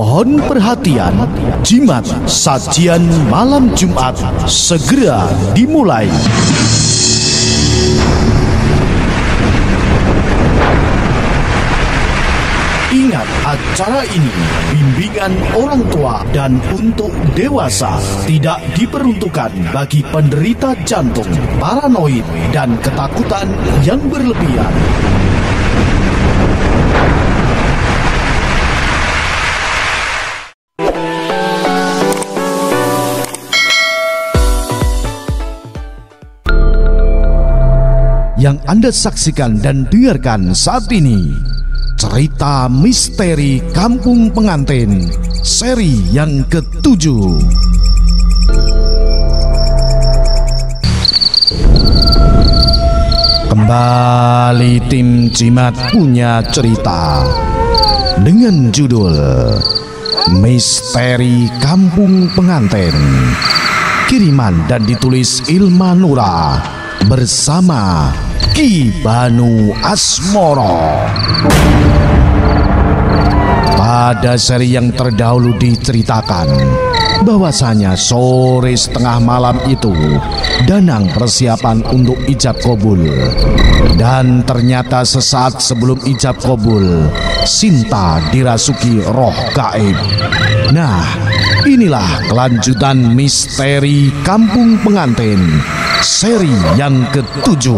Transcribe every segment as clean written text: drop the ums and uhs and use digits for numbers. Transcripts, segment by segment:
Mohon perhatian, jimat sajian malam Jumat segera dimulai. Ingat, acara ini bimbingan orang tua dan untuk dewasa, tidak diperuntukkan bagi penderita jantung, paranoid, dan ketakutan yang berlebihan. Yang Anda saksikan dan dengarkan saat ini, cerita misteri Kampung Pengantin seri yang ke-7. Kembali tim Jimat punya cerita dengan judul Misteri Kampung Pengantin, kiriman dan ditulis Ilma Nura bersama Ki Banu Asmoro. Pada seri yang terdahulu diceritakan bahwasanya sore setengah malam itu Danang persiapan untuk ijab kabul, dan ternyata sesaat sebelum ijab kabul Sinta dirasuki roh gaib. Nah, inilah kelanjutan misteri Kampung Pengantin seri yang ke-7.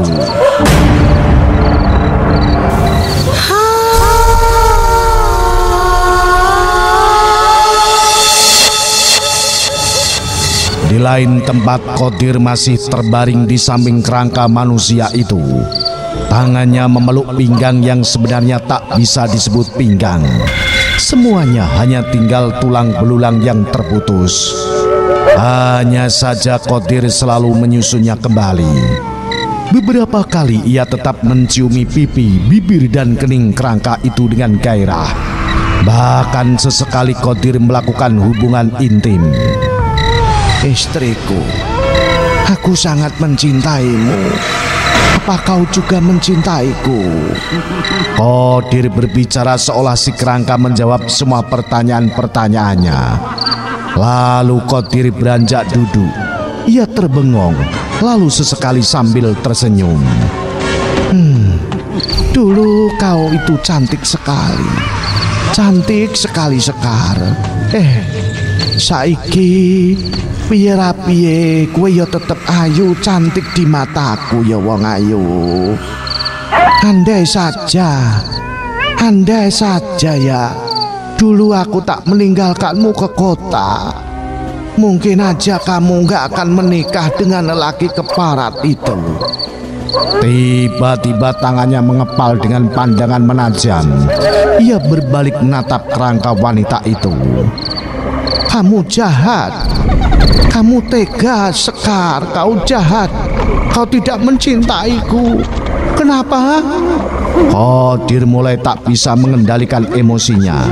Di lain tempat, Qadir masih terbaring di samping kerangka manusia itu. Tangannya memeluk pinggang yang sebenarnya tak bisa disebut pinggang. Semuanya hanya tinggal tulang belulang yang terputus. Hanya saja Qadir selalu menyusunnya kembali. Beberapa kali ia tetap menciumi pipi, bibir dan kening kerangka itu dengan gairah. Bahkan sesekali Qadir melakukan hubungan intim. Istriku, aku sangat mencintaimu. Apa kau juga mencintaiku? Qadir berbicara seolah si kerangka menjawab semua pertanyaan-pertanyaannya. Lalu Qadir beranjak duduk. Ia terbengong, lalu sesekali sambil tersenyum. Dulu kau itu cantik sekali. Cantik sekali Sekar. Saiki piye rapiye kowe ya tetep ayu, cantik di mataku ya wong ayu. Andai saja ya dulu aku tak meninggalkanmu ke kota, mungkin aja kamu gak akan menikah dengan lelaki keparat itu. Tiba-tiba tangannya mengepal dengan pandangan menajam. Ia berbalik menatap kerangka wanita itu. Kamu jahat, kamu tega Sekar, kau jahat, kau tidak mencintaiku. Kenapa? Qadir mulai tak bisa mengendalikan emosinya.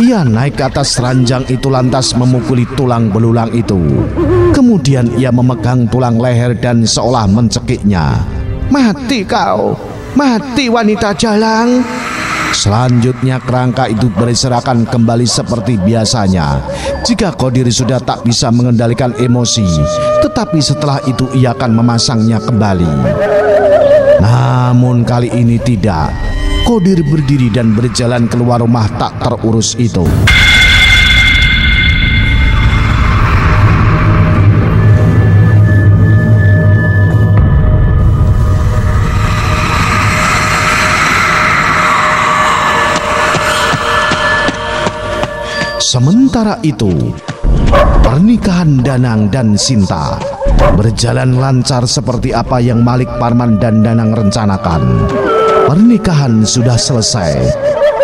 Ia naik ke atas ranjang itu lantas memukuli tulang belulang itu. Kemudian ia memegang tulang leher dan seolah mencekiknya. Mati kau, mati wanita jalang. Selanjutnya kerangka itu berserakan kembali seperti biasanya. Jika Qadir sudah tak bisa mengendalikan emosi, tetapi setelah itu ia akan memasangnya kembali. Namun kali ini tidak. Qadir berdiri dan berjalan keluar rumah tak terurus itu. Sementara itu, pernikahan Danang dan Sinta berjalan lancar seperti apa yang Malik Parman dan Danang rencanakan. Pernikahan sudah selesai.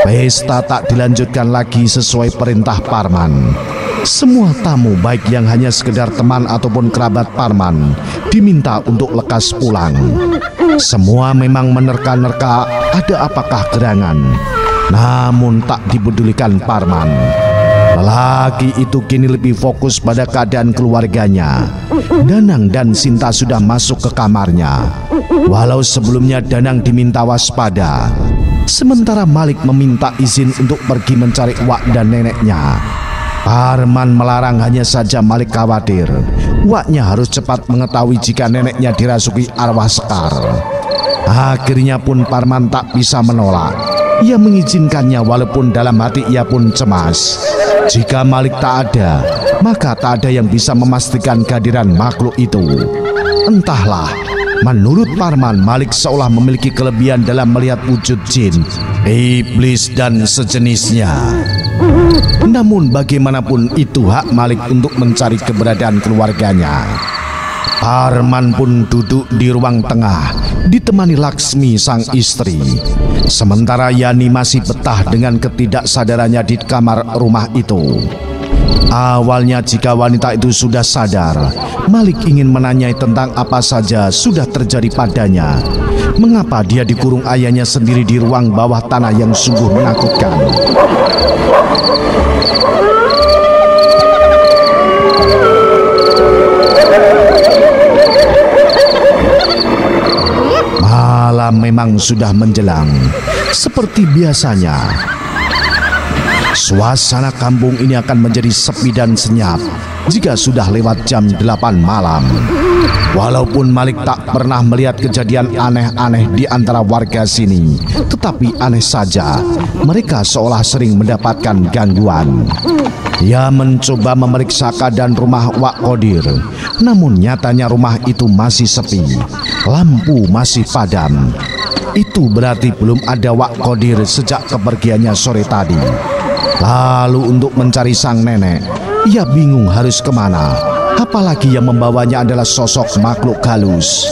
Pesta tak dilanjutkan lagi sesuai perintah Parman. Semua tamu, baik yang hanya sekedar teman ataupun kerabat Parman, diminta untuk lekas pulang. Semua memang menerka-nerka ada apakah gerangan, namun tak dipedulikan Parman. Lelaki itu kini lebih fokus pada keadaan keluarganya. Danang dan Sinta sudah masuk ke kamarnya. Walau sebelumnya Danang diminta waspada, Sementara Malik meminta izin untuk pergi mencari Wak dan neneknya, Parman melarang, hanya saja Malik khawatir Waknya harus cepat mengetahui jika neneknya dirasuki arwah Sekar. Akhirnya pun Parman tak bisa menolak. Ia mengizinkannya walaupun dalam hati ia pun cemas. Jika Malik tak ada, maka tak ada yang bisa memastikan kehadiran makhluk itu. Entahlah, menurut Parman, Malik seolah memiliki kelebihan dalam melihat wujud jin, iblis dan sejenisnya. Namun bagaimanapun itu hak Malik untuk mencari keberadaan keluarganya. Parman pun duduk di ruang tengah ditemani Laksmi sang istri. Sementara Yani masih betah dengan ketidaksadarannya di kamar rumah itu. Awalnya jika wanita itu sudah sadar, Malik ingin menanyai tentang apa saja sudah terjadi padanya. Mengapa dia dikurung ayahnya sendiri di ruang bawah tanah yang sungguh menakutkan. Malam memang sudah menjelang. Seperti biasanya, suasana kampung ini akan menjadi sepi dan senyap jika sudah lewat jam 8 malam. Walaupun Malik tak pernah melihat kejadian aneh-aneh di antara warga sini, tetapi aneh saja, mereka seolah sering mendapatkan gangguan. Ia mencoba memeriksa keadaan rumah Wak Kodir, namun nyatanya rumah itu masih sepi. Lampu masih padam. Itu berarti belum ada Wak Kodir sejak kepergiannya sore tadi. Lalu untuk mencari sang nenek, ia bingung harus kemana. Apalagi yang membawanya adalah sosok makhluk halus.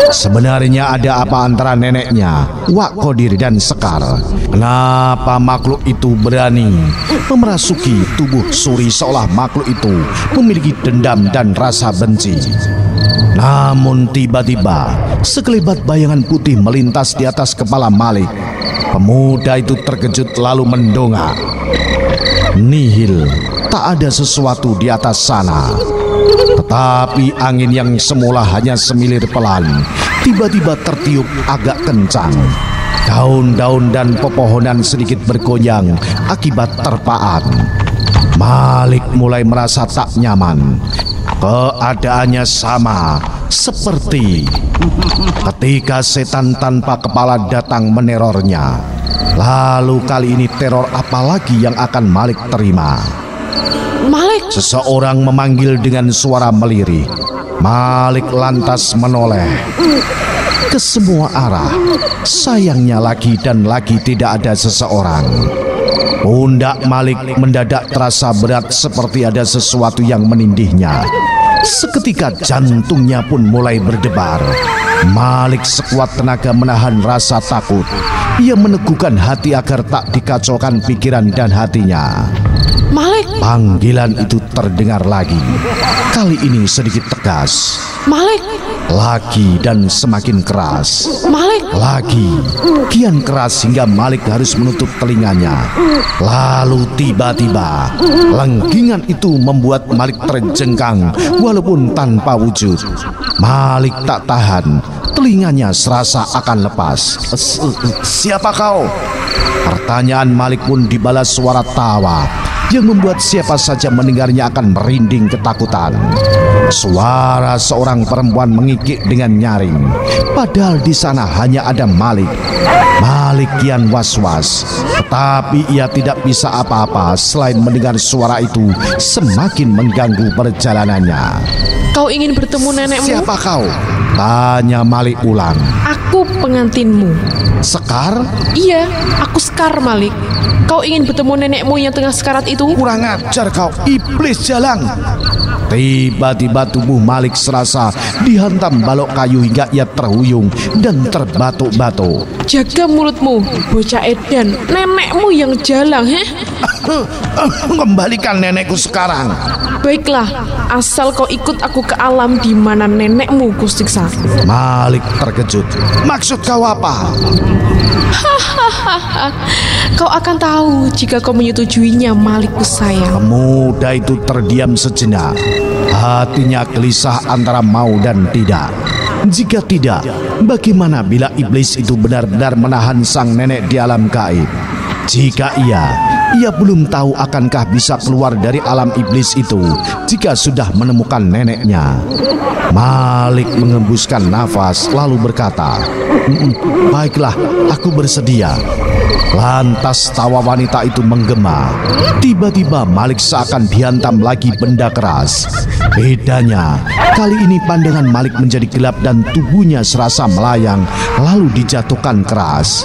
Sebenarnya ada apa antara neneknya, Wak Kodir dan Sekar? Kenapa makhluk itu berani memerasuki tubuh Suri seolah makhluk itu memiliki dendam dan rasa benci? Namun tiba-tiba sekelebat bayangan putih melintas di atas kepala Malik. Pemuda itu terkejut lalu mendongak. Nihil, tak ada sesuatu di atas sana. Tetapi angin yang semula hanya semilir pelan, tiba-tiba tertiup agak kencang. Daun-daun dan pepohonan sedikit bergoyang akibat terpaan. Malik mulai merasa tak nyaman. Keadaannya sama seperti ketika setan tanpa kepala datang menerornya. Lalu kali ini teror apa lagi yang akan Malik terima? Malik! Seseorang memanggil dengan suara melirih. Malik lantas menoleh ke semua arah. Sayangnya lagi dan lagi tidak ada seseorang. Pundak Malik mendadak terasa berat seperti ada sesuatu yang menindihnya. Seketika jantungnya pun mulai berdebar. Malik sekuat tenaga menahan rasa takut. Ia meneguhkan hati agar tak dikacaukan pikiran dan hatinya. Malik! Panggilan itu terdengar lagi. Kali ini sedikit tegas. Malik! Lagi dan semakin keras. Malik! Lagi, kian keras hingga Malik harus menutup telinganya. Lalu tiba-tiba lengkingan itu membuat Malik terjengkang walaupun tanpa wujud. Malik tak tahan, telinganya serasa akan lepas. Siapa kau? Pertanyaan Malik pun dibalas suara tawa yang membuat siapa saja mendengarnya akan merinding ketakutan. Suara seorang perempuan mengikik dengan nyaring. Padahal di sana hanya ada Malik. Malik kian was-was, tetapi ia tidak bisa apa-apa selain mendengar suara itu semakin mengganggu perjalanannya. Kau ingin bertemu nenekmu? Siapa kau? Tanya Malik ulang. Aku pengantinmu. Sekar? Iya, aku Sekar, Malik. Kau ingin bertemu nenekmu yang tengah sekarat itu? Kurang ajar kau, iblis jalang. Tiba-tiba tubuh Malik serasa dihantam balok kayu hingga ia terhuyung dan terbatuk-batuk. Jaga mulutmu, bocah edan. Nenekmu yang jalang, heh? Kembalikan nenekku sekarang. Baiklah, asal kau ikut aku ke alam di mana nenekmu kusiksa. Malik terkejut. Maksud kau apa? Kau akan tahu jika kau menyetujuinya, Malikku sayang. Pemuda itu terdiam sejenak. Hatinya gelisah antara mau dan tidak. Jika tidak, bagaimana bila iblis itu benar-benar menahan sang nenek di alam gaib? Jika ia belum tahu akankah bisa keluar dari alam iblis itu jika sudah menemukan neneknya. Malik mengembuskan nafas lalu berkata, "Baiklah, aku bersedia." Lantas tawa wanita itu menggema. Tiba-tiba Malik seakan dihantam lagi benda keras. Bedanya, kali ini pandangan Malik menjadi gelap dan tubuhnya serasa melayang lalu dijatuhkan keras.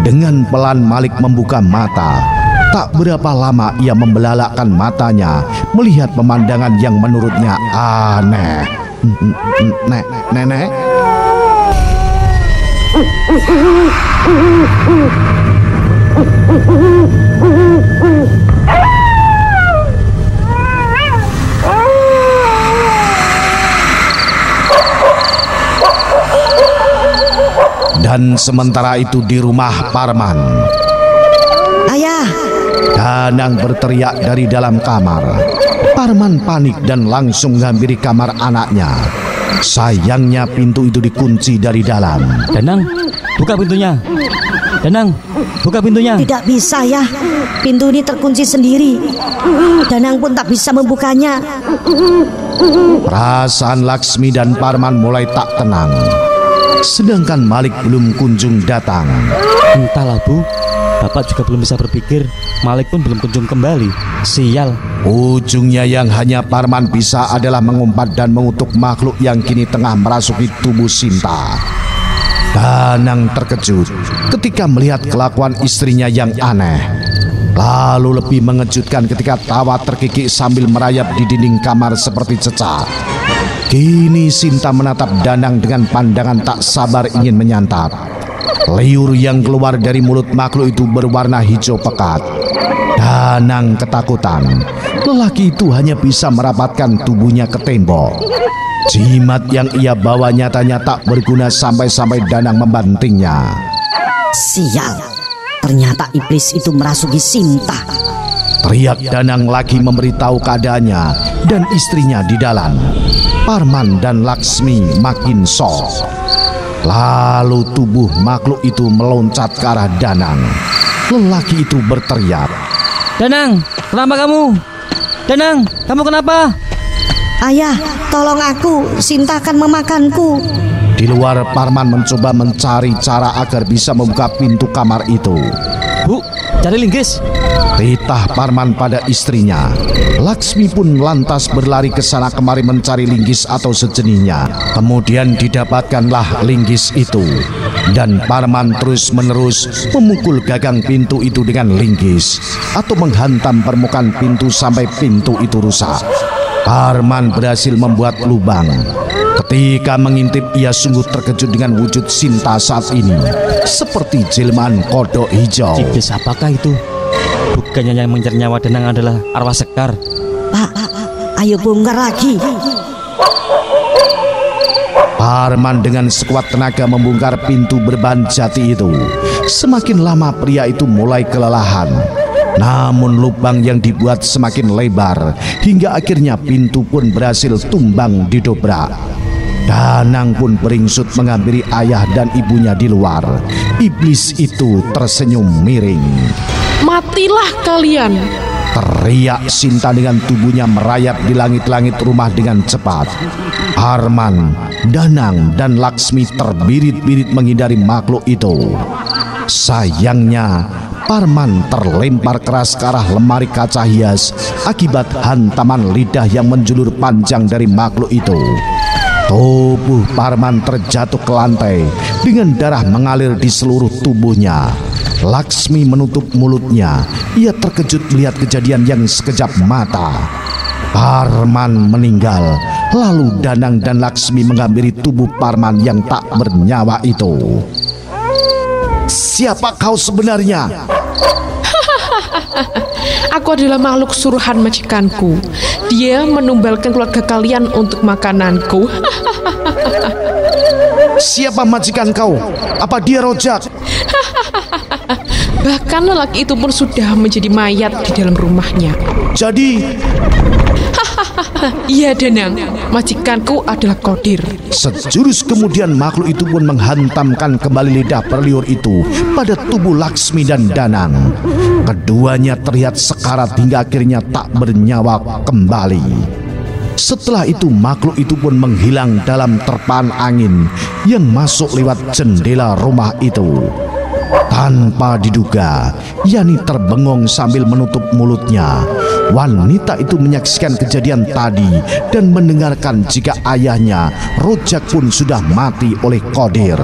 Dengan pelan Malik membuka mata. Tak berapa lama ia membelalakkan matanya melihat pemandangan yang menurutnya aneh. Nenek? Dan sementara itu di rumah Parman, "Ayah!" Danang berteriak dari dalam kamar. Parman panik dan langsung menghampiri kamar anaknya. Sayangnya pintu itu dikunci dari dalam. Danang, buka pintunya. Danang, buka pintunya. "Tidak bisa ya, pintu ini terkunci sendiri. Danang pun tak bisa membukanya." Perasaan Laksmi dan Parman mulai tak tenang. Sedangkan Malik belum kunjung datang. Entahlah Bu, Bapak juga belum bisa berpikir. Malik pun belum kunjung kembali. Sial. Ujungnya yang hanya Parman bisa adalah mengumpat dan mengutuk makhluk yang kini tengah merasuki tubuh Sinta. Danang terkejut ketika melihat kelakuan istrinya yang aneh. Lalu lebih mengejutkan ketika tawa terkikik sambil merayap di dinding kamar seperti cecak. Kini Sinta menatap Danang dengan pandangan tak sabar ingin menyantap. Liur yang keluar dari mulut makhluk itu berwarna hijau pekat. Danang ketakutan. Lelaki itu hanya bisa merapatkan tubuhnya ke tembok. Jimat yang ia bawa nyatanya tak berguna sampai-sampai Danang membantingnya. "Sial, ternyata iblis itu merasuki Sinta." Teriak Danang lagi memberitahu keadaannya dan istrinya di dalam. Parman dan Laksmi makin shock. Lalu tubuh makhluk itu meloncat ke arah Danang. Lelaki itu berteriak, Danang, kenapa kamu? Danang, kamu kenapa? "Ayah, tolong aku, Sinta akan memakanku." Di luar, Parman mencoba mencari cara agar bisa membuka pintu kamar itu. Bu, cari linggis. Titah Parman pada istrinya. Laksmi pun lantas berlari ke sana kemari mencari linggis atau sejenisnya. Kemudian didapatkanlah linggis itu. Dan Parman terus-menerus memukul gagang pintu itu dengan linggis atau menghantam permukaan pintu sampai pintu itu rusak. Parman berhasil membuat lubang. Ketika mengintip, ia sungguh terkejut dengan wujud Sinta saat ini, seperti jelmaan kodok hijau. Iblis apakah itu? Bukannya yang mengejar nyawa Danang adalah arwah Sekar? "Pak, ayo bongkar lagi." Parman dengan sekuat tenaga membongkar pintu berbahan jati itu. Semakin lama pria itu mulai kelelahan. Namun lubang yang dibuat semakin lebar hingga akhirnya pintu pun berhasil tumbang didobrak. Danang pun beringsut menghampiri ayah dan ibunya di luar. Iblis itu tersenyum miring. "Matilah kalian!" Teriak Sinta dengan tubuhnya merayap di langit-langit rumah dengan cepat. Parman, Danang, dan Laksmi terbirit-birit menghindari makhluk itu. Sayangnya, Parman terlempar keras ke arah lemari kaca hias akibat hantaman lidah yang menjulur panjang dari makhluk itu. Tubuh Parman terjatuh ke lantai dengan darah mengalir di seluruh tubuhnya. Laksmi menutup mulutnya. Ia terkejut melihat kejadian yang sekejap mata. Parman meninggal. Lalu Danang dan Laksmi menghampiri tubuh Parman yang tak bernyawa itu. "Siapa kau sebenarnya?" "Aku adalah makhluk suruhan majikanku. Dia menumbalkan keluarga kalian untuk makananku." "Siapa majikan kau? Apa dia rojak?" Bahkan lelaki itu pun sudah menjadi mayat di dalam rumahnya. Jadi, Iya Danang, majikanku adalah Qadir. sejurus kemudian makhluk itu pun menghantamkan kembali lidah berliur itu pada tubuh Laksmi dan Danang. Keduanya terlihat sekarat hingga akhirnya tak bernyawa kembali. Setelah itu makhluk itu pun menghilang dalam terpaan angin yang masuk lewat jendela rumah itu. Tanpa diduga, Yani terbengong sambil menutup mulutnya. Wanita itu menyaksikan kejadian tadi dan mendengarkan jika ayahnya, Rojak, pun sudah mati oleh Qadir.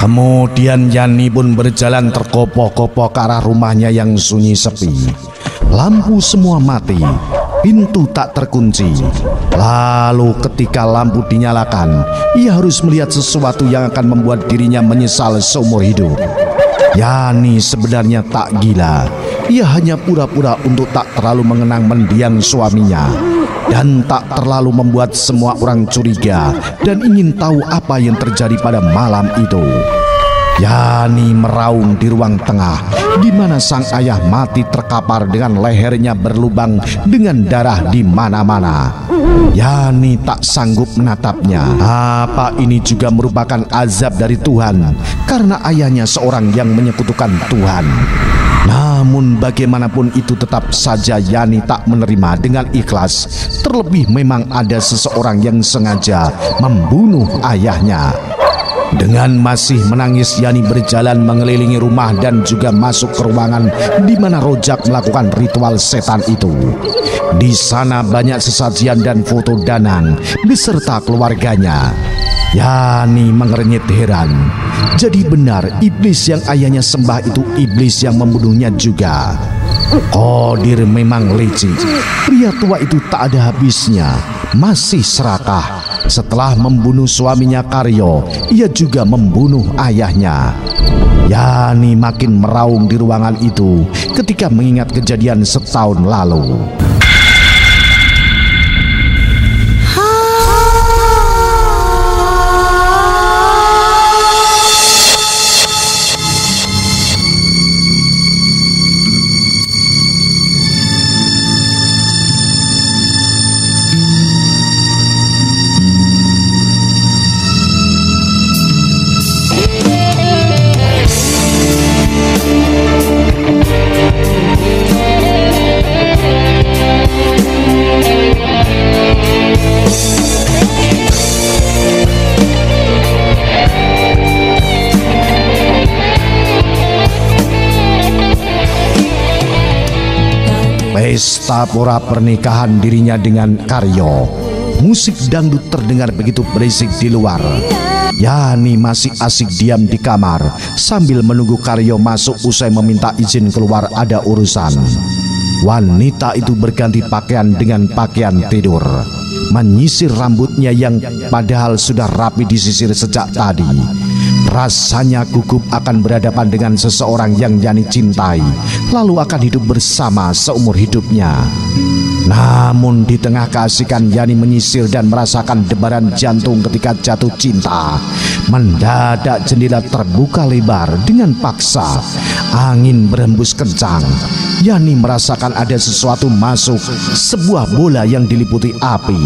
Kemudian Yani pun berjalan terkopoh-kopoh ke arah rumahnya yang sunyi sepi. Lampu semua mati, pintu tak terkunci. Lalu ketika lampu dinyalakan, ia harus melihat sesuatu yang akan membuat dirinya menyesal seumur hidup. Yani sebenarnya tak gila. Ia hanya pura-pura untuk tak terlalu mengenang mendiang suaminya dan tak terlalu membuat semua orang curiga dan ingin tahu apa yang terjadi pada malam itu. Yani meraung di ruang tengah, di mana sang ayah mati terkapar dengan lehernya berlubang dengan darah di mana-mana. Yani tak sanggup menatapnya. Apa ini juga merupakan azab dari Tuhan karena ayahnya seorang yang menyekutukan Tuhan. Namun bagaimanapun itu tetap saja Yani tak menerima dengan ikhlas. Terlebih memang ada seseorang yang sengaja membunuh ayahnya. Dengan masih menangis, Yani berjalan mengelilingi rumah dan juga masuk ke ruangan di mana Rojak melakukan ritual setan itu. Di sana banyak sesajian dan foto Danang beserta keluarganya. Yani mengernyit heran. Jadi benar iblis yang ayahnya sembah itu iblis yang membunuhnya juga. Qadir memang licik. Pria tua itu tak ada habisnya, masih serakah. Setelah membunuh suaminya Karyo, ia juga membunuh ayahnya. Yani makin meraung di ruangan itu ketika mengingat kejadian setahun lalu. Pesta pora pernikahan dirinya dengan Karyo. Musik dangdut terdengar begitu berisik di luar. Yani masih asik diam di kamar sambil menunggu Karyo masuk usai meminta izin keluar ada urusan. Wanita itu berganti pakaian dengan pakaian tidur, menyisir rambutnya yang padahal sudah rapi disisir sejak tadi. Rasanya gugup akan berhadapan dengan seseorang yang Yani cintai, lalu akan hidup bersama seumur hidupnya. Namun di tengah keasikan Yani menyisir dan merasakan debaran jantung ketika jatuh cinta, mendadak jendela terbuka lebar dengan paksa. Angin berhembus kencang. Yani merasakan ada sesuatu masuk, sebuah bola yang diliputi api.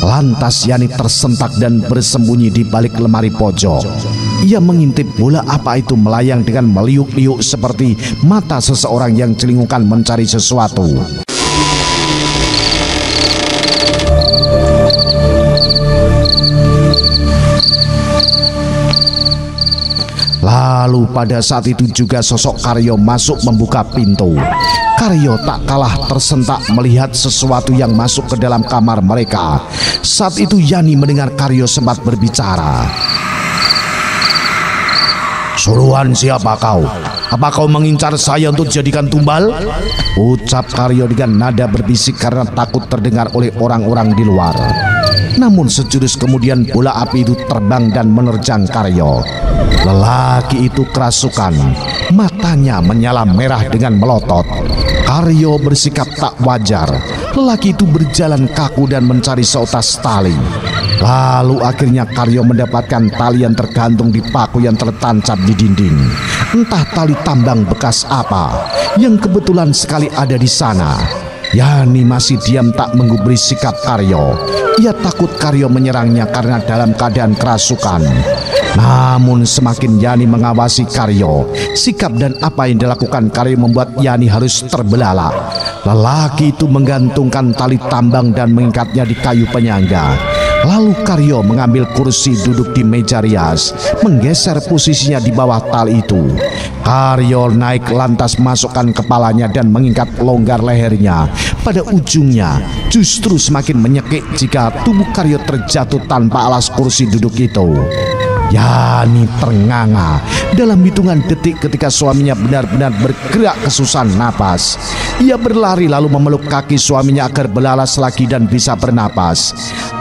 Lantas Yani tersentak dan bersembunyi di balik lemari pojok. Ia mengintip bola apa itu melayang dengan meliuk-liuk seperti mata seseorang yang celingukan mencari sesuatu. Lalu pada saat itu juga sosok Karyo masuk membuka pintu. Karyo tak kalah tersentak melihat sesuatu yang masuk ke dalam kamar mereka. Saat itu Yani mendengar Karyo sempat berbicara. "Suruhan siapa kau? Apa kau mengincar saya untuk dijadikan tumbal?" ucap Karyo dengan nada berbisik karena takut terdengar oleh orang-orang di luar. Namun sejurus kemudian bola api itu terbang dan menerjang Karyo. Lelaki itu kerasukan. Matanya menyala merah dengan melotot. Karyo bersikap tak wajar. Lelaki itu berjalan kaku dan mencari seutas tali. Lalu akhirnya Karyo mendapatkan tali yang tergantung di paku yang tertancap di dinding. Entah tali tambang bekas apa yang kebetulan sekali ada di sana. Yani masih diam tak menggubris sikap Karyo. Ia takut Karyo menyerangnya karena dalam keadaan kerasukan. Namun semakin Yani mengawasi Karyo, sikap dan apa yang dilakukan Karyo membuat Yani harus terbelalak. Lelaki itu menggantungkan tali tambang dan mengikatnya di kayu penyangga. Lalu Karyo mengambil kursi duduk di meja rias, menggeser posisinya di bawah tali itu. Karyo naik lantas masukkan kepalanya dan mengikat longgar lehernya. Pada ujungnya justru semakin menyekik jika tubuh Karyo terjatuh tanpa alas kursi duduk itu. Yani ternganga dalam hitungan detik ketika suaminya benar-benar bergerak kesusahan napas. Ia berlari lalu memeluk kaki suaminya agar belalas lagi dan bisa bernapas.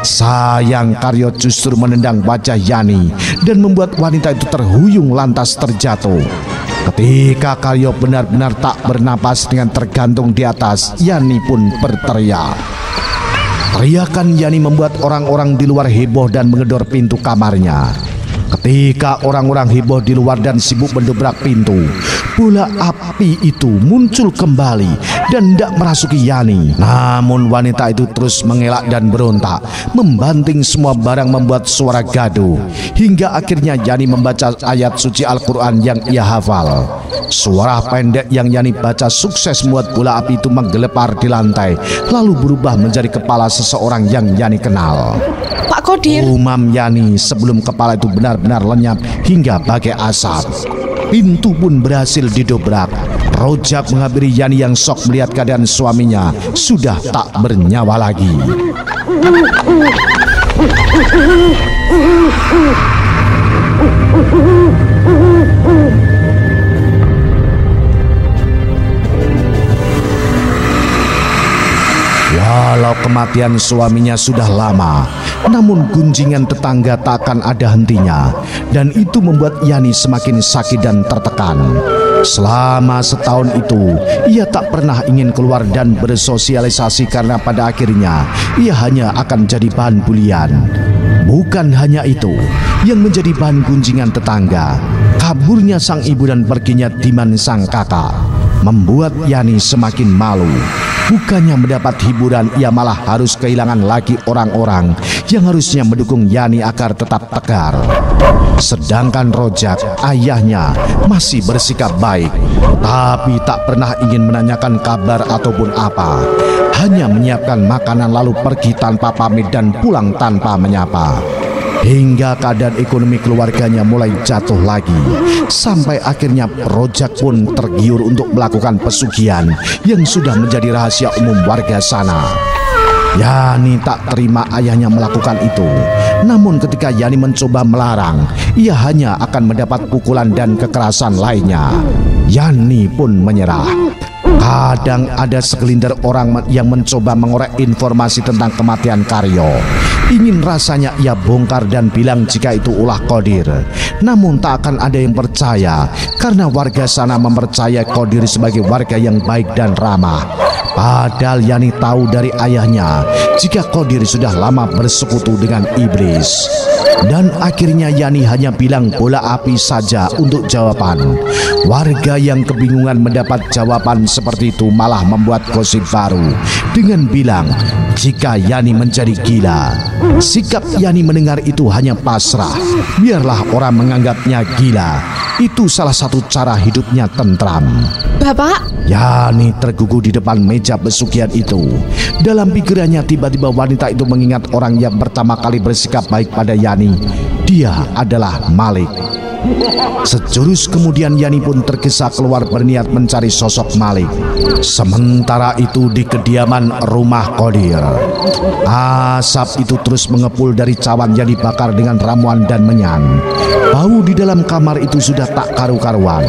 Sayang Karyo justru menendang wajah Yani dan membuat wanita itu terhuyung lantas terjatuh. Ketika Karyo benar-benar tak bernapas dengan tergantung di atas, Yani pun berteriak. Teriakan Yani membuat orang-orang di luar heboh dan menggedor pintu kamarnya. Ketika orang-orang heboh di luar dan sibuk mendobrak pintu, bola api itu muncul kembali dan hendak merasuki Yani. Namun wanita itu terus mengelak dan berontak, membanting semua barang membuat suara gaduh. Hingga akhirnya Yani membaca ayat suci Al-Quran yang ia hafal. Suara pendek yang Yani baca sukses membuat bola api itu menggelepar di lantai, lalu berubah menjadi kepala seseorang yang Yani kenal. Pak Qodir, Umam Yani sebelum kepala itu benar-benar lenyap hingga bagai asap. Pintu pun berhasil didobrak. Rojak menghampiri Yani yang shock melihat keadaan suaminya sudah tak bernyawa lagi. Walau kematian suaminya sudah lama, namun gunjingan tetangga tak akan ada hentinya, dan itu membuat Yani semakin sakit dan tertekan. Selama setahun itu, ia tak pernah ingin keluar dan bersosialisasi karena pada akhirnya ia hanya akan jadi bahan bulian. Bukan hanya itu yang menjadi bahan gunjingan tetangga, kaburnya sang ibu dan perginya Diman sang kakak membuat Yani semakin malu. Bukannya mendapat hiburan, ia malah harus kehilangan lagi orang-orang yang harusnya mendukung Yani agar tetap tegar. Sedangkan Rojak, ayahnya, masih bersikap baik, tapi tak pernah ingin menanyakan kabar ataupun apa. Hanya menyiapkan makanan lalu pergi tanpa pamit dan pulang tanpa menyapa. Hingga keadaan ekonomi keluarganya mulai jatuh lagi. Sampai akhirnya Rojak pun tergiur untuk melakukan pesugihan yang sudah menjadi rahasia umum warga sana. Yani tak terima ayahnya melakukan itu. Namun ketika Yani mencoba melarang, ia hanya akan mendapat pukulan dan kekerasan lainnya. Yani pun menyerah. Kadang ada segelintir orang yang mencoba mengorek informasi tentang kematian Karyo. Ingin rasanya ia bongkar dan bilang jika itu ulah Qodir. Namun tak akan ada yang percaya karena warga sana mempercayai Qodir sebagai warga yang baik dan ramah. Padahal Yani tahu dari ayahnya jika Qodir sudah lama bersekutu dengan iblis. Dan akhirnya Yani hanya bilang bola api saja untuk jawaban. Warga yang kebingungan mendapat jawaban seperti itu malah membuat gosip baru dengan bilang jika Yani menjadi gila. Sikap Yani mendengar itu hanya pasrah. Biarlah orang menganggapnya gila. Itu salah satu cara hidupnya tentram. Bapak, Yani tergugu di depan meja pesugihan itu. Dalam pikirannya tiba-tiba wanita itu mengingat orang yang pertama kali bersikap baik pada Yani. Dia adalah Malik. Sejurus kemudian Yani pun tergesa keluar berniat mencari sosok Malik. Sementara itu di kediaman rumah Qodir, asap itu terus mengepul dari cawan yang dibakar dengan ramuan dan menyan. Bau di dalam kamar itu sudah tak karu-karuan.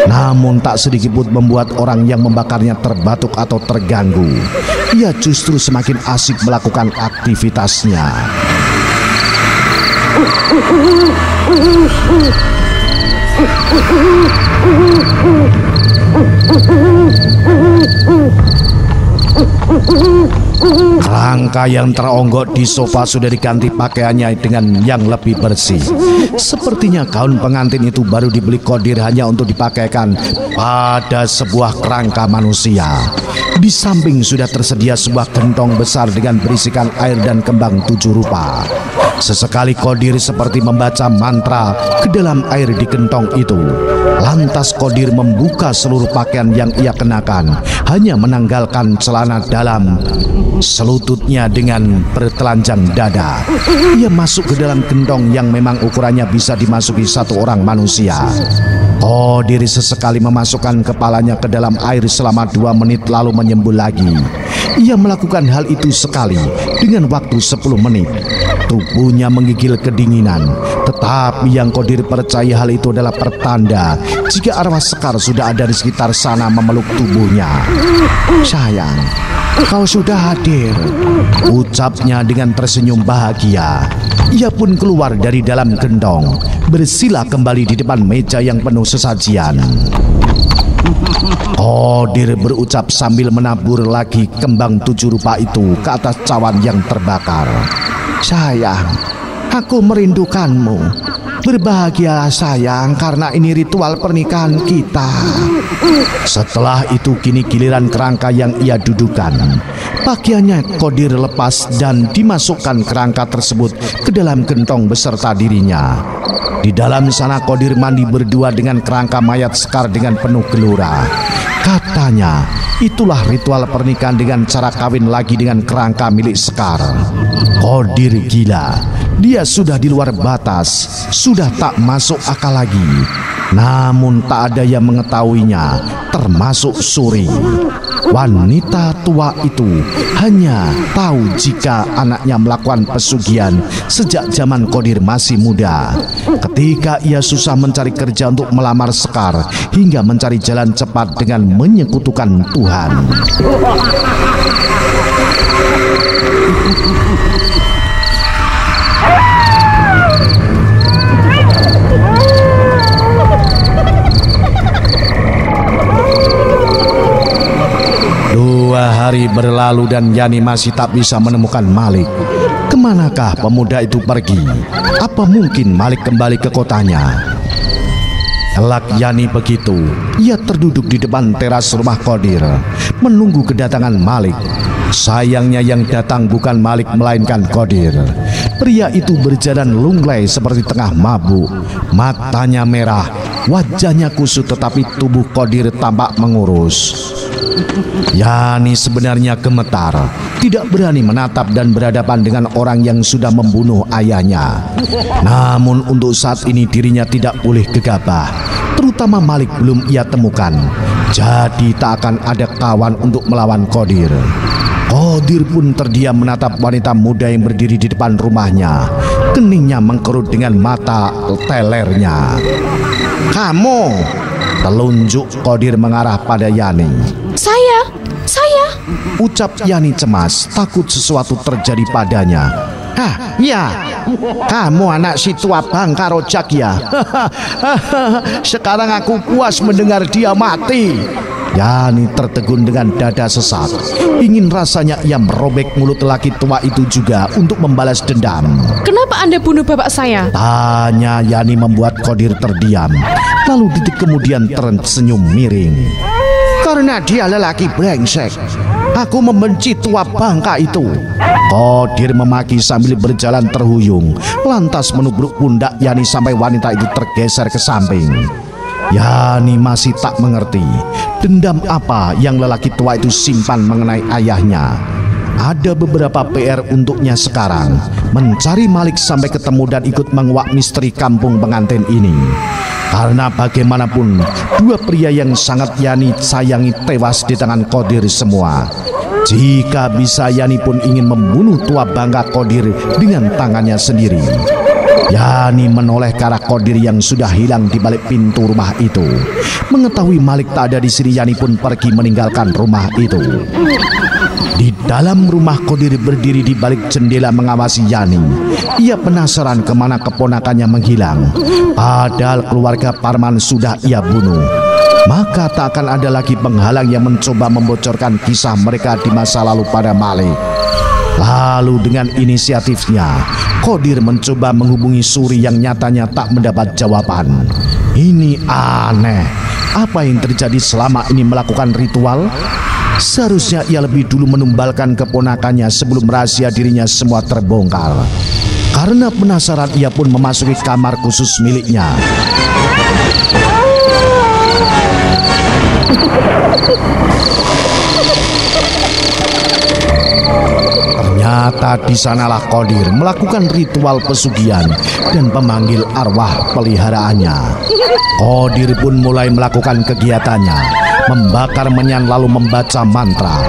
Namun tak sedikit pun membuat orang yang membakarnya terbatuk atau terganggu. Ia justru semakin asik melakukan aktivitasnya. Kerangka yang teronggok di sofa sudah diganti pakaiannya dengan yang lebih bersih. Sepertinya gaun pengantin itu baru dibeli Qadir hanya untuk dipakaikan pada sebuah kerangka manusia. Di samping sudah tersedia sebuah gentong besar dengan berisikan air dan kembang 7 rupa. Sesekali Qadir seperti membaca mantra ke dalam air di gentong itu. Lantas Qadir membuka seluruh pakaian yang ia kenakan, hanya menanggalkan celana dalam selututnya dengan bertelanjang dada. Ia masuk ke dalam gentong yang memang ukurannya bisa dimasuki satu orang manusia. Qadir sesekali memasukkan kepalanya ke dalam air selama 2 menit lalu menyembul lagi. Ia melakukan hal itu sekali dengan waktu 10 menit. Tubuhnya menggigil kedinginan, tetapi yang Qadir percaya hal itu adalah pertanda jika arwah Sekar sudah ada di sekitar sana memeluk tubuhnya. Sayang, kau sudah hadir, ucapnya dengan tersenyum bahagia. Ia pun keluar dari dalam gentong, bersila kembali di depan meja yang penuh sesajian. Qadir berucap sambil menabur lagi kembang 7 rupa itu ke atas cawan yang terbakar. Sayang, aku merindukanmu. Berbahagialah sayang, karena ini ritual pernikahan kita. Setelah itu kini giliran kerangka yang ia dudukan. Pakaiannya Qadir lepas dan dimasukkan kerangka tersebut ke dalam gentong beserta dirinya. Di dalam sana Qadir mandi berdua dengan kerangka mayat Sekar dengan penuh gelora. Katanya itulah ritual pernikahan dengan cara kawin lagi dengan kerangka milik Sekar. Qadir gila. Dia sudah di luar batas, sudah tak masuk akal lagi. Namun tak ada yang mengetahuinya, termasuk Suri. Wanita tua itu hanya tahu jika anaknya melakukan pesugihan sejak zaman Qadir masih muda. Ketika ia susah mencari kerja untuk melamar Sekar, hingga mencari jalan cepat dengan menyekutukan Tuhan. Hari berlalu dan Yani masih tak bisa menemukan Malik. Kemanakah pemuda itu pergi? Apa mungkin Malik kembali ke kotanya? Kelak Yani begitu. Ia terduduk di depan teras rumah Qadir, menunggu kedatangan Malik. Sayangnya yang datang bukan Malik melainkan Qadir. Pria itu berjalan lunglai seperti tengah mabuk. Matanya merah, wajahnya kusut, tetapi tubuh Qadir tampak mengurus. Yani sebenarnya gemetar, tidak berani menatap dan berhadapan dengan orang yang sudah membunuh ayahnya. Namun untuk saat ini dirinya tidak boleh gegabah, terutama Malik belum ia temukan. Jadi tak akan ada kawan untuk melawan Qadir. Qadir pun terdiam menatap wanita muda yang berdiri di depan rumahnya. Keningnya mengkerut dengan mata telernya. Kamu, telunjuk Qadir mengarah pada Yani. Saya, ucap Yani cemas, takut sesuatu terjadi padanya. Hah, ya, kamu anak si tua bangka rojak ya. Sekarang aku puas mendengar dia mati. Yani tertegun dengan dada sesak. Ingin rasanya ia merobek mulut laki tua itu juga untuk membalas dendam. kenapa Anda bunuh bapak saya? Tanya Yani membuat Qadir terdiam. Lalu detik kemudian tersenyum miring. Karena dia lelaki brengsek. Aku membenci tua bangka itu. Qadir memaki sambil berjalan terhuyung, lantas menubruk pundak Yani sampai wanita itu tergeser ke samping. Yani masih tak mengerti dendam apa yang lelaki tua itu simpan mengenai ayahnya. Ada beberapa PR untuknya sekarang, mencari Malik sampai ketemu dan ikut menguak misteri kampung pengantin ini. Karena bagaimanapun dua pria yang sangat Yani sayangi tewas di tangan Qadir semua. Jika bisa Yani pun ingin membunuh tua bangka Qadir dengan tangannya sendiri. Yani menoleh ke arah Qadir yang sudah hilang di balik pintu rumah itu. Mengetahui Malik tak ada di sini, Yani pun pergi meninggalkan rumah itu. Di dalam rumah, Qadir berdiri di balik jendela mengawasi Yani. Ia penasaran kemana keponakannya menghilang. Padahal keluarga Parman sudah ia bunuh. Maka tak akan ada lagi penghalang yang mencoba membocorkan kisah mereka di masa lalu pada Malik. Lalu dengan inisiatifnya, Qadir mencoba menghubungi Suri yang nyatanya tak mendapat jawaban. Ini aneh. Apa yang terjadi selama ini melakukan ritual? Seharusnya ia lebih dulu menumbalkan keponakannya sebelum rahasia dirinya semua terbongkar. Karena penasaran, ia pun memasuki kamar khusus miliknya. Ternyata di sanalah Qadir melakukan ritual pesugihan dan memanggil arwah peliharaannya. Qadir pun mulai melakukan kegiatannya, membakar menyan lalu membaca mantra.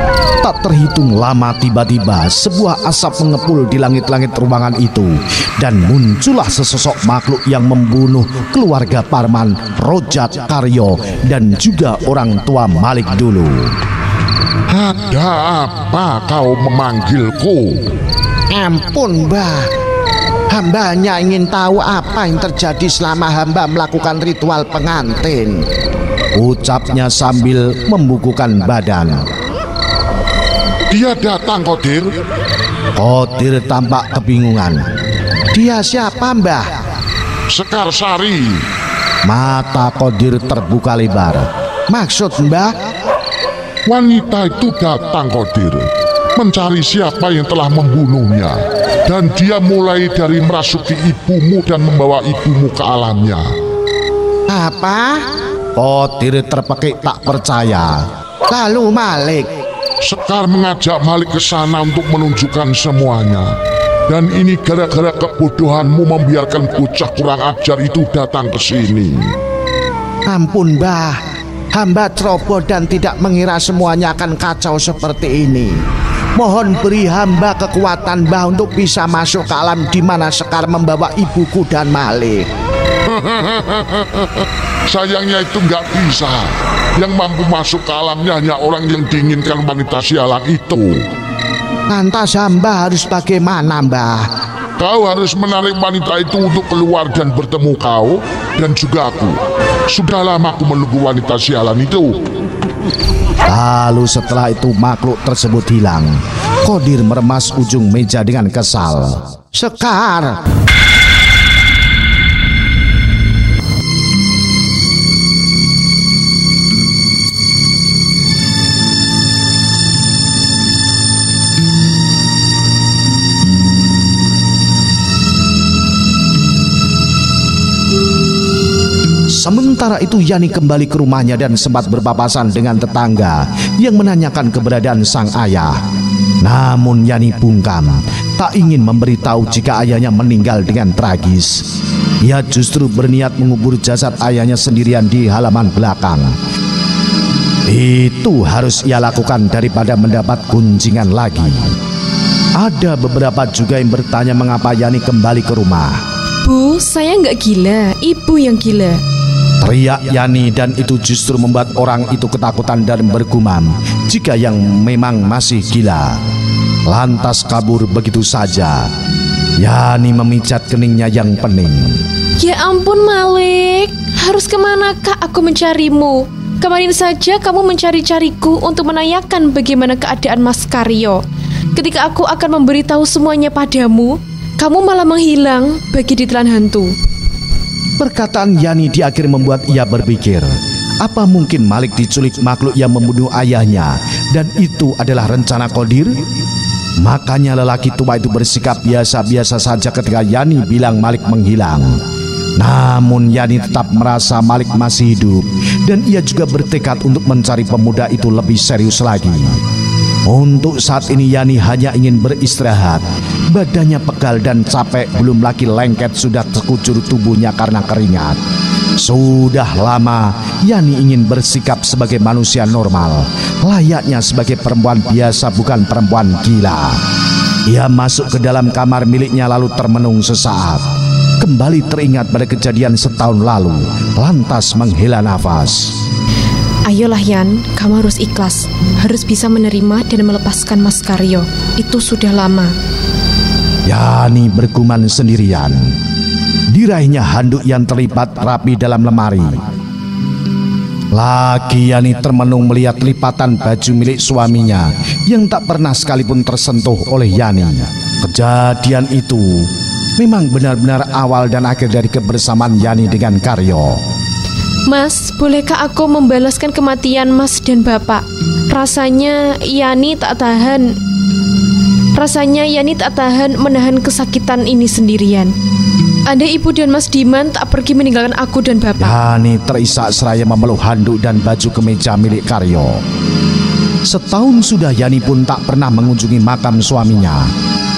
Tak terhitung lama tiba-tiba sebuah asap mengepul di langit-langit ruangan itu dan muncullah sesosok makhluk yang membunuh keluarga Parman, Rojat, Karyo dan juga orang tua Malik dulu. Ada apa kau memanggilku? Ampun, Mbah. Hambanya ingin tahu apa yang terjadi selama hamba melakukan ritual pengantin, ucapnya sambil membukukan badan. Dia datang, Qadir. Qadir tampak kebingungan. Dia siapa, Mbah? Sekarsari. Mata Qadir terbuka lebar. Maksud Mbah? Wanita itu datang, Qadir, mencari siapa yang telah membunuhnya. Dan dia mulai dari merasuki ibumu dan membawa ibumu ke alamnya. Apa? Qadir terpekik tak percaya. Lalu Malik? Sekar mengajak Malik ke sana untuk menunjukkan semuanya. Dan ini gara-gara kebodohanmu membiarkan bocah kurang ajar itu datang ke sini. Ampun, Mbah. Hamba ceroboh dan tidak mengira semuanya akan kacau seperti ini. Mohon beri hamba kekuatan, Mbah, untuk bisa masuk ke alam di mana Sekar membawa ibuku dan Malik. Sayangnya itu nggak bisa. Yang mampu masuk ke alamnya hanya orang yang diinginkan wanita sialan itu. Lantas hamba harus bagaimana, Mbah? Kau harus menarik wanita itu untuk keluar dan bertemu kau dan juga aku. Sudah lama aku menunggu wanita sialan itu. Lalu setelah itu makhluk tersebut hilang. Qadir meremas ujung meja dengan kesal. Sekar! Sementara itu Yani kembali ke rumahnya dan sempat berpapasan dengan tetangga yang menanyakan keberadaan sang ayah. Namun Yani bungkam, tak ingin memberitahu jika ayahnya meninggal dengan tragis. Ia justru berniat mengubur jasad ayahnya sendirian di halaman belakang. Itu harus ia lakukan daripada mendapat gunjingan lagi. Ada beberapa juga yang bertanya mengapa Yani kembali ke rumah. Bu, saya nggak gila, ibu yang gila. Teriak Yani, dan itu justru membuat orang itu ketakutan dan bergumam jika yang memang masih gila. Lantas kabur begitu saja. Yani memijat keningnya yang pening. Ya ampun Malik, harus kemanakah aku mencarimu? Kemarin saja kamu mencari-cariku untuk menanyakan bagaimana keadaan Mas Karyo. Ketika aku akan memberitahu semuanya padamu, kamu malah menghilang bagi ditelan hantu. Perkataan Yani di akhir membuat ia berpikir, apa mungkin Malik diculik makhluk yang membunuh ayahnya dan itu adalah rencana Qadir? Makanya lelaki tua itu bersikap biasa-biasa saja ketika Yani bilang Malik menghilang. Namun Yani tetap merasa Malik masih hidup dan ia juga bertekad untuk mencari pemuda itu lebih serius lagi. Untuk saat ini Yani hanya ingin beristirahat. Badannya pegal dan capek, belum lagi lengket sudah terkucur tubuhnya karena keringat. Sudah lama Yani ingin bersikap sebagai manusia normal, layaknya sebagai perempuan biasa, bukan perempuan gila. Ia masuk ke dalam kamar miliknya lalu termenung sesaat. kembali teringat pada kejadian setahun lalu, lantas menghela nafas. Ayolah Yan, kamu harus ikhlas, harus bisa menerima dan melepaskan Mas Karyo. Itu sudah lama. Yani bergumam sendirian. Diraihnya handuk yang terlipat rapi dalam lemari. Lagi Yani termenung melihat lipatan baju milik suaminya yang tak pernah sekalipun tersentuh oleh Yani. Kejadian itu memang benar-benar awal dan akhir dari kebersamaan Yani dengan Karyo. Mas, bolehkah aku membalaskan kematian Mas dan Bapak? Rasanya Yani tak tahan menahan kesakitan ini sendirian. Andai Ibu dan Mas Diman tak pergi meninggalkan aku dan Bapak. Yani terisak seraya memeluk handuk dan baju kemeja milik Karyo. Setahun sudah Yani pun tak pernah mengunjungi makam suaminya.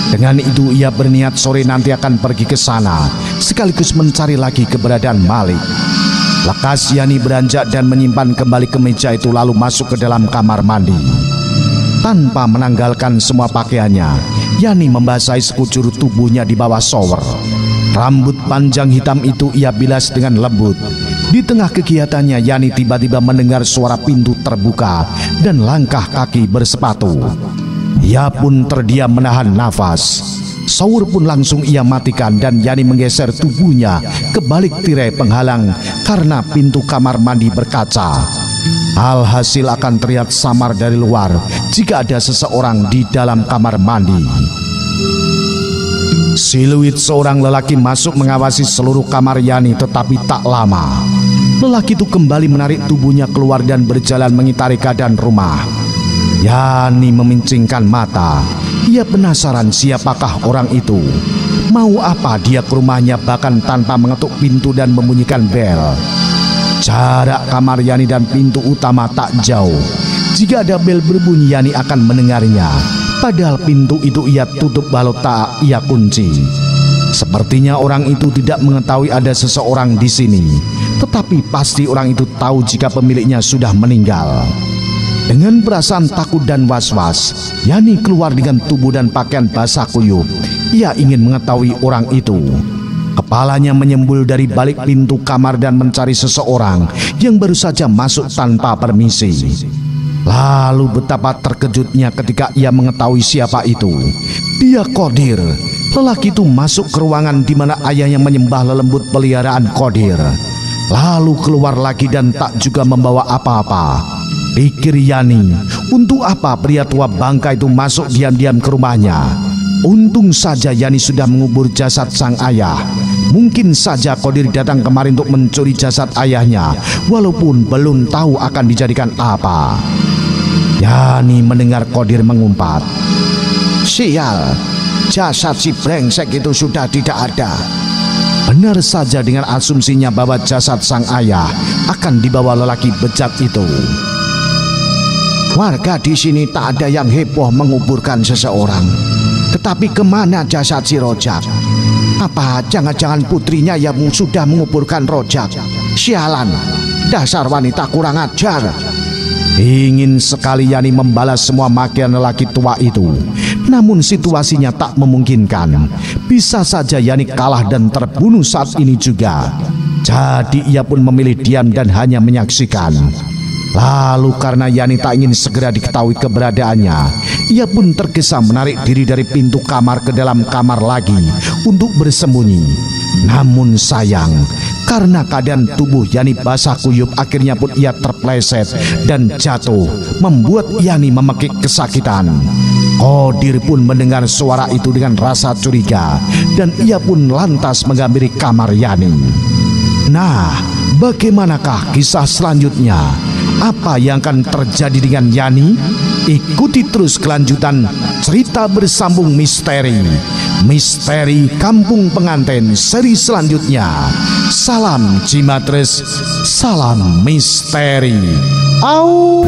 Dengan itu ia berniat sore nanti akan pergi ke sana, sekaligus mencari lagi keberadaan Malik. Lekas Yani beranjak dan menyimpan kembali kemeja itu lalu masuk ke dalam kamar mandi. Tanpa menanggalkan semua pakaiannya, Yani membasahi sekujur tubuhnya di bawah shower. Rambut panjang hitam itu ia bilas dengan lembut. Di tengah kegiatannya, Yani tiba-tiba mendengar suara pintu terbuka dan langkah kaki bersepatu. Ia pun terdiam menahan nafas. Shower pun langsung ia matikan dan Yani menggeser tubuhnya ke balik tirai penghalang karena pintu kamar mandi berkaca. Alhasil akan terlihat samar dari luar jika ada seseorang di dalam kamar mandi. Siluet seorang lelaki masuk mengawasi seluruh kamar Yani, tetapi tak lama lelaki itu kembali menarik tubuhnya keluar dan berjalan mengitari keadaan rumah. Yani memincingkan mata. Ia penasaran siapakah orang itu. Mau apa dia ke rumahnya bahkan tanpa mengetuk pintu dan membunyikan bel. Jarak kamar Yani dan pintu utama tak jauh. Jika ada bel berbunyi, Yani akan mendengarnya. Padahal pintu itu ia tutup walau tak ia kunci. Sepertinya orang itu tidak mengetahui ada seseorang di sini. Tetapi pasti orang itu tahu jika pemiliknya sudah meninggal. Dengan perasaan takut dan was-was, Yani keluar dengan tubuh dan pakaian basah kuyup. Ia ingin mengetahui orang itu. Kepalanya menyembul dari balik pintu kamar dan mencari seseorang yang baru saja masuk tanpa permisi. Lalu betapa terkejutnya ketika ia mengetahui siapa itu. Dia Qadir. Lelaki itu masuk ke ruangan di mana ayahnya menyembah lelembut peliharaan Qadir. Lalu keluar lagi dan tak juga membawa apa-apa. Pikir Yani, untuk apa pria tua bangka itu masuk diam-diam ke rumahnya? Untung saja Yani sudah mengubur jasad sang ayah. Mungkin saja Qadir datang kemarin untuk mencuri jasad ayahnya, walaupun belum tahu akan dijadikan apa. Yani mendengar Qadir mengumpat. Sial, jasad si brengsek itu sudah tidak ada. Benar saja dengan asumsinya bahwa jasad sang ayah akan dibawa lelaki bejat itu. Warga di sini tak ada yang heboh menguburkan seseorang. Tetapi kemana jasad si Rojak? Apa jangan-jangan putrinya yang sudah menguburkan Rojak? Sialan, dasar wanita kurang ajar. Ingin sekali Yani membalas semua makian lelaki tua itu. Namun situasinya tak memungkinkan. Bisa saja Yani kalah dan terbunuh saat ini juga. Jadi ia pun memilih diam dan hanya menyaksikan. Lalu karena Yani tak ingin segera diketahui keberadaannya, ia pun tergesa menarik diri dari pintu kamar ke dalam kamar lagi untuk bersembunyi. Namun sayang, karena keadaan tubuh Yani basah kuyup, akhirnya pun ia terpleset dan jatuh, membuat Yani memekik kesakitan. Qadir pun mendengar suara itu dengan rasa curiga dan ia pun lantas menghampiri kamar Yani. Nah, bagaimanakah kisah selanjutnya? Apa yang akan terjadi dengan Yani? Ikuti terus kelanjutan cerita bersambung misteri. Misteri Kampung Pengantin seri selanjutnya. Salam Cimatres, salam misteri. Au.